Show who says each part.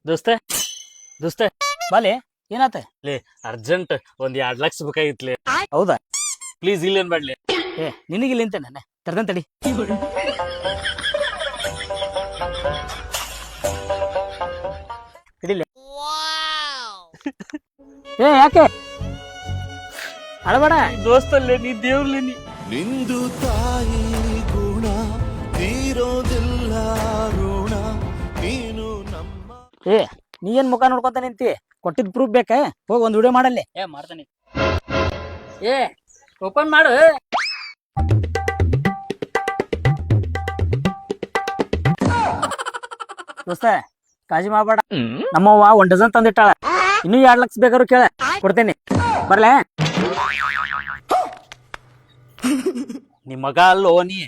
Speaker 1: ದೋಸ್ತ ದೋಸ್ತ
Speaker 2: ಬಾಲೆ ಏನಾತ?
Speaker 1: ಲೇ ಅರ್ಜೆಂಟ್ ಒಂದ್ 2 ಲಕ್ಷ ಬೇಕಾಗಿತ್ಲೆ.
Speaker 2: ಹೌದಾ?
Speaker 1: ಪ್ಲೀಸ್ ಇಲ್ಲೇನ್ ಮಾಡ್ಲಿ.
Speaker 2: ನಿನಗಿಲ್ಲ ಅಂತ ನಾನು ತರ್ದನ್ ತಡಿ. ಹಿಡಿಲೆ. ಯಾಕೆ ಅಳಬೇಡ
Speaker 1: ದೋಸ್ತಲ್ಲೇ ನೀ ದೇವ್ರಲ್ಲೇ ನೀ.
Speaker 3: ನಿಂದು ತಾಯಿ ಗುಣ ತೀರೋದಿಲ್ಲ ಋಣ ನೀನು ನಮ್ಮ.
Speaker 2: ನೀ ಏನ್ ಮುಖ ನೋಡ್ಕೊಂತ ನಿಂತಿ? ಕೊಟ್ಟಿದ್ ಪ್ರೂಫ್ ಬೇಕಾ? ಹೋಗಿ ಒಂದ್ ವಿಡಿಯೋ ಮಾಡಲ್ಲಿ.
Speaker 1: ಮಾಡ್ತಾನೆ.
Speaker 2: ಓಪನ್ ಮಾಡು. ದೋಸ್ತ ಕಾಜಿ ಮಾಡಬೇಡ. ನಮ್ಮವ್ವ 1 ಡಜನ್ ತಂದಿಟ್ಟಾಳ. ಇನ್ನೂ 2 ಲಕ್ಷ ಬೇಕಾದ್ರು ಕೇಳ, ಕೊಡ್ತೇನೆ. ಬರ್ಲೇ?
Speaker 1: ನಿಮ್ ಮಗ ಅಲ್ಲೋ ನೀ